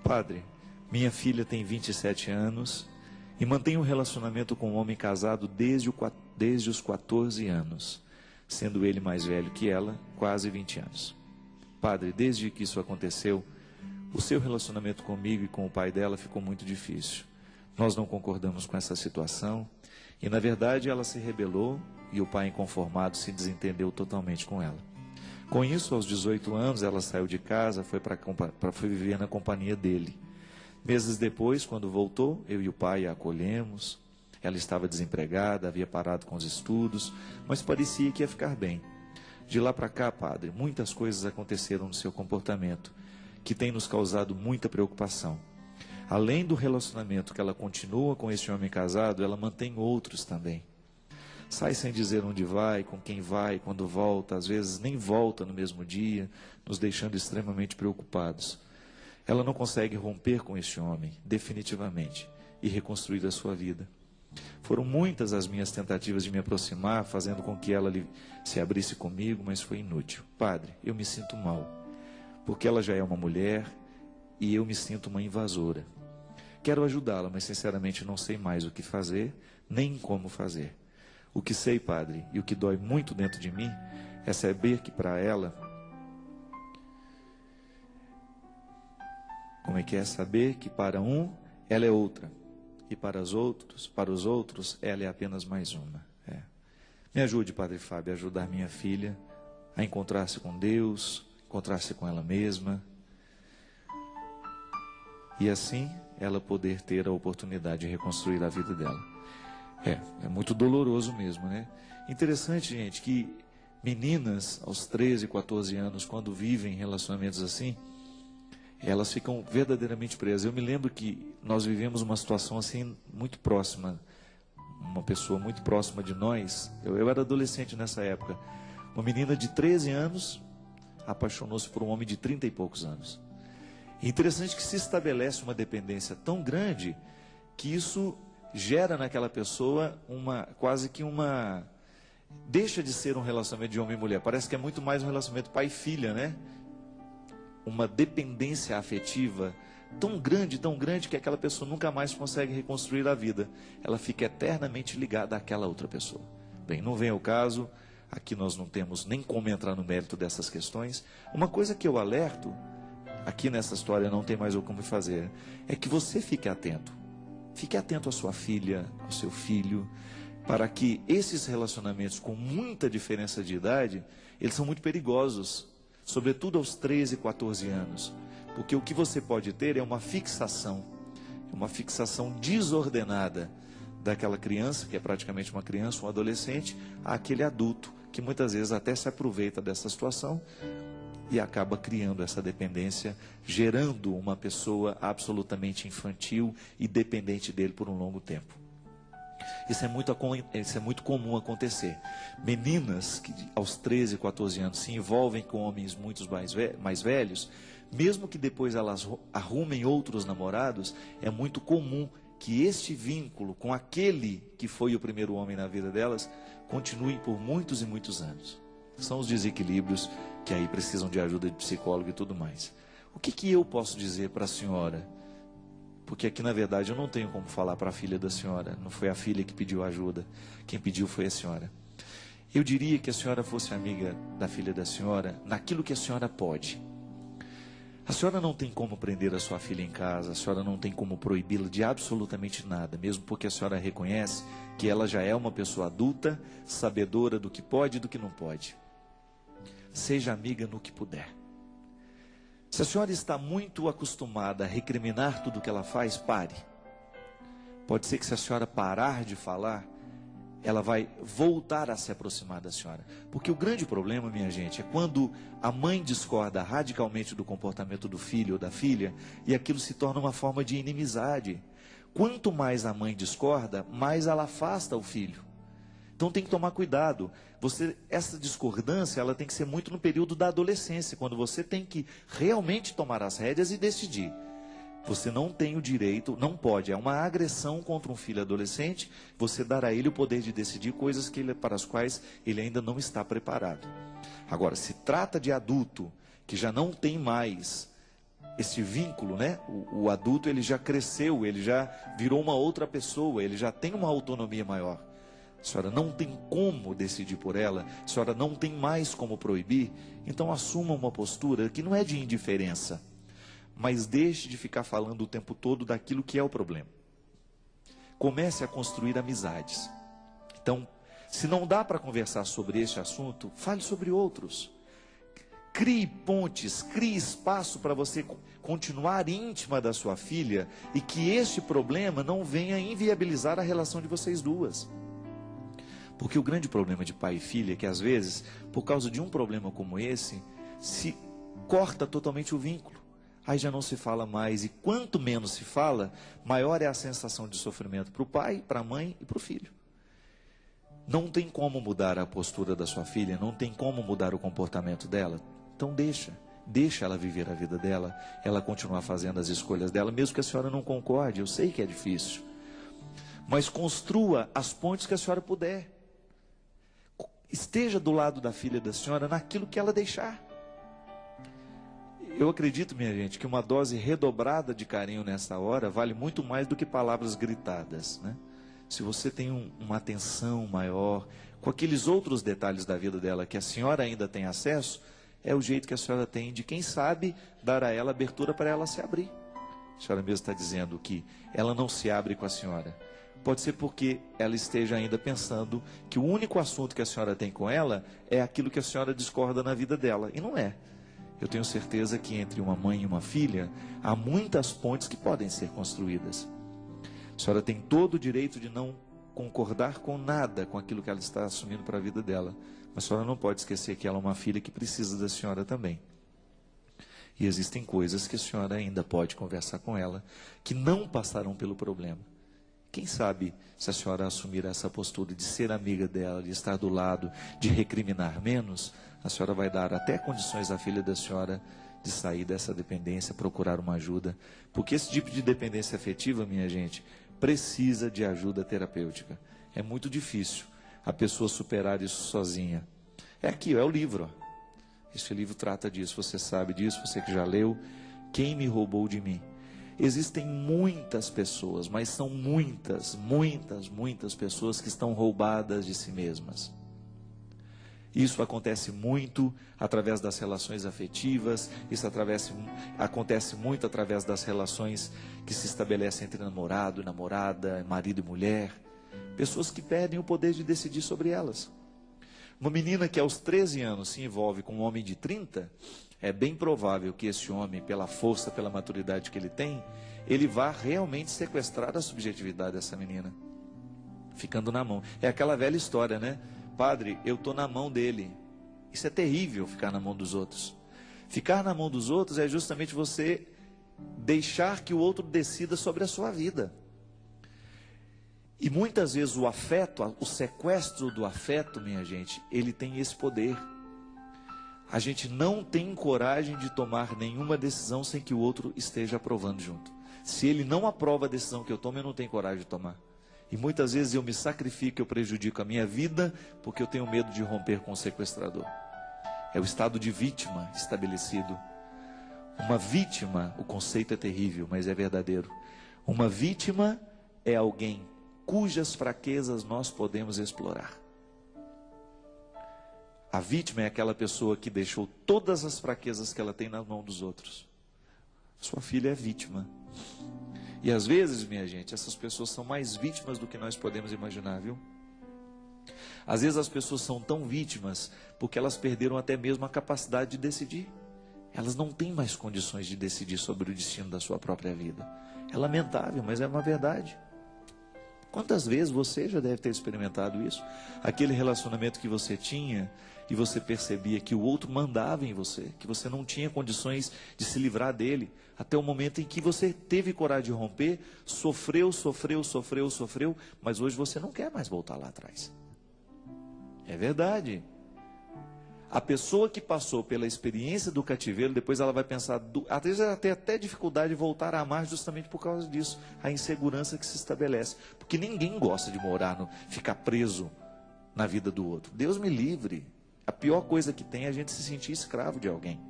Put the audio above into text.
Padre, minha filha tem 27 anos e mantém um relacionamento com um homem casado desde os 14 anos, sendo ele mais velho que ela, quase 20 anos. Padre, desde que isso aconteceu, o seu relacionamento comigo e com o pai dela ficou muito difícil. Nós não concordamos com essa situação e, na verdade, ela se rebelou e o pai inconformado se desentendeu totalmente com ela. Com isso, aos 18 anos, ela saiu de casa, foi viver na companhia dele. Meses depois, quando voltou, eu e o pai a acolhemos. Ela estava desempregada, havia parado com os estudos, mas parecia que ia ficar bem. De lá para cá, padre, muitas coisas aconteceram no seu comportamento, que tem nos causado muita preocupação. Além do relacionamento que ela continua com esse homem casado, ela mantém outros também. Sai sem dizer onde vai, com quem vai, quando volta, às vezes nem volta no mesmo dia, nos deixando extremamente preocupados. Ela não consegue romper com este homem, definitivamente, e reconstruir a sua vida. Foram muitas as minhas tentativas de me aproximar, fazendo com que ela se abrisse comigo, mas foi inútil. Padre, eu me sinto mal, porque ela já é uma mulher e eu me sinto uma invasora. Quero ajudá-la, mas sinceramente não sei mais o que fazer, nem como fazer. O que sei, padre, e o que dói muito dentro de mim, é saber que para ela... Como é que é? Saber que para um, ela é outra. E para os outros, ela é apenas mais uma. Me ajude, Padre Fábio, a ajudar minha filha a encontrar-se com Deus, encontrar-se com ela mesma. E assim, ela poder ter a oportunidade de reconstruir a vida dela. É muito doloroso mesmo, né? Interessante, gente, que meninas aos 13, 14 anos, quando vivem relacionamentos assim, elas ficam verdadeiramente presas. Eu me lembro que nós vivemos uma situação assim muito próxima, uma pessoa muito próxima de nós. Eu era adolescente nessa época. Uma menina de 13 anos apaixonou-se por um homem de 30 e poucos anos. E interessante que se estabelece uma dependência tão grande que isso gera naquela pessoa deixa de ser um relacionamento de homem e mulher. Parece que é muito mais um relacionamento pai e filha, né? Uma dependência afetiva tão grande que aquela pessoa nunca mais consegue reconstruir a vida. Ela fica eternamente ligada àquela outra pessoa. Bem, não vem ao caso, aqui nós não temos nem como entrar no mérito dessas questões. Uma coisa que eu alerto, aqui nessa história não tem mais o como fazer, é que você fique atento. Fique atento à sua filha, ao seu filho, para que esses relacionamentos com muita diferença de idade, eles são muito perigosos. Sobretudo aos 13, 14 anos. Porque o que você pode ter é uma fixação desordenada daquela criança, que é praticamente uma criança, um adolescente, àquele adulto, que muitas vezes até se aproveita dessa situação e acaba criando essa dependência, gerando uma pessoa absolutamente infantil e dependente dele por um longo tempo. Isso é muito comum acontecer. Meninas que aos 13, 14 anos se envolvem com homens muito mais velhos, mesmo que depois elas arrumem outros namorados, é muito comum que este vínculo com aquele que foi o primeiro homem na vida delas continue por muitos e muitos anos. São os desequilíbrios que aí precisam de ajuda de psicólogo e tudo mais. O que eu posso dizer para a senhora? Porque aqui na verdade eu não tenho como falar para a filha da senhora. Não foi a filha que pediu ajuda. Quem pediu foi a senhora. Eu diria que a senhora fosse amiga da filha da senhora naquilo que a senhora pode. A senhora não tem como prender a sua filha em casa. A senhora não tem como proibi-la de absolutamente nada. Mesmo porque a senhora reconhece que ela já é uma pessoa adulta, sabedora do que pode e do que não pode. Seja amiga no que puder. Se a senhora está muito acostumada a recriminar tudo que ela faz, pare. Pode ser que se a senhora parar de falar, ela vai voltar a se aproximar da senhora. Porque o grande problema, minha gente, é quando a mãe discorda radicalmente do comportamento do filho ou da filha, e aquilo se torna uma forma de inimizade. Quanto mais a mãe discorda, mais ela afasta o filho. Então tem que tomar cuidado. Essa discordância, ela tem que ser muito no período da adolescência, quando você tem que realmente tomar as rédeas e decidir. Você não tem o direito, não pode, é uma agressão contra um filho adolescente, você dar a ele o poder de decidir coisas para as quais ele ainda não está preparado. Agora, se trata de adulto, que já não tem mais esse vínculo, né? O adulto, ele já cresceu, ele já virou uma outra pessoa, ele já tem uma autonomia maior. A senhora não tem como decidir por ela, a senhora não tem mais como proibir, então assuma uma postura que não é de indiferença, mas deixe de ficar falando o tempo todo daquilo que é o problema. Comece a construir amizades. Então, se não dá para conversar sobre este assunto, fale sobre outros. Crie pontes, crie espaço para você continuar íntima da sua filha e que este problema não venha inviabilizar a relação de vocês duas. Porque o grande problema de pai e filha é que às vezes, por causa de um problema como esse, se corta totalmente o vínculo. Aí já não se fala mais, e quanto menos se fala, maior é a sensação de sofrimento para o pai, para a mãe e para o filho. Não tem como mudar a postura da sua filha, não tem como mudar o comportamento dela. Então deixa ela viver a vida dela, ela continuar fazendo as escolhas dela, mesmo que a senhora não concorde, eu sei que é difícil. Mas construa as pontes que a senhora puder. Esteja do lado da filha da senhora naquilo que ela deixar. Eu acredito, minha gente, que uma dose redobrada de carinho nessa hora vale muito mais do que palavras gritadas, né? Se você tem uma atenção maior, com aqueles outros detalhes da vida dela que a senhora ainda tem acesso, é o jeito que a senhora tem de, quem sabe, dar a ela abertura para ela se abrir. A senhora mesmo está dizendo que ela não se abre com a senhora. Pode ser porque ela esteja ainda pensando que o único assunto que a senhora tem com ela é aquilo que a senhora discorda na vida dela. E não é. Eu tenho certeza que entre uma mãe e uma filha, há muitas pontes que podem ser construídas. A senhora tem todo o direito de não concordar com nada com aquilo que ela está assumindo para a vida dela. Mas a senhora não pode esquecer que ela é uma filha que precisa da senhora também. E existem coisas que a senhora ainda pode conversar com ela, que não passarão pelo problema. Quem sabe, se a senhora assumir essa postura de ser amiga dela, de estar do lado, de recriminar menos, a senhora vai dar até condições à filha da senhora de sair dessa dependência, procurar uma ajuda. Porque esse tipo de dependência afetiva, minha gente, precisa de ajuda terapêutica. É muito difícil a pessoa superar isso sozinha. É aqui, é o livro. Ó. Este livro trata disso, você sabe disso, você que já leu. Quem me roubou de mim? Existem muitas pessoas, mas são muitas pessoas que estão roubadas de si mesmas. Isso acontece muito através das relações afetivas, isso acontece muito através das relações que se estabelecem entre namorado e namorada, marido e mulher. Pessoas que perdem o poder de decidir sobre elas. Uma menina que aos 13 anos se envolve com um homem de 30, é bem provável que esse homem, pela força, pela maturidade que ele tem, ele vá realmente sequestrar a subjetividade dessa menina, ficando na mão. É aquela velha história, né? Padre, eu estou na mão dele. Isso é terrível, ficar na mão dos outros. Ficar na mão dos outros é justamente você deixar que o outro decida sobre a sua vida. E muitas vezes o afeto, o sequestro do afeto, minha gente, ele tem esse poder. A gente não tem coragem de tomar nenhuma decisão sem que o outro esteja aprovando junto. Se ele não aprova a decisão que eu tomo, eu não tenho coragem de tomar. E muitas vezes eu me sacrifico, eu prejudico a minha vida, porque eu tenho medo de romper com o sequestrador. É o estado de vítima estabelecido. Uma vítima, o conceito é terrível, mas é verdadeiro. Uma vítima é alguém cujas fraquezas nós podemos explorar. A vítima é aquela pessoa que deixou todas as fraquezas que ela tem na mão dos outros. Sua filha é vítima. E às vezes, minha gente, essas pessoas são mais vítimas do que nós podemos imaginar, viu? Às vezes as pessoas são tão vítimas porque elas perderam até mesmo a capacidade de decidir. Elas não têm mais condições de decidir sobre o destino da sua própria vida. É lamentável, mas é uma verdade. Quantas vezes você já deve ter experimentado isso? Aquele relacionamento que você tinha e você percebia que o outro mandava em você, que você não tinha condições de se livrar dele, até o momento em que você teve coragem de romper, sofreu, mas hoje você não quer mais voltar lá atrás. É verdade. A pessoa que passou pela experiência do cativeiro, depois ela vai pensar, às vezes ela tem até dificuldade de voltar a amar justamente por causa disso, a insegurança que se estabelece. Porque ninguém gosta de ficar preso na vida do outro. Deus me livre. A pior coisa que tem é a gente se sentir escravo de alguém.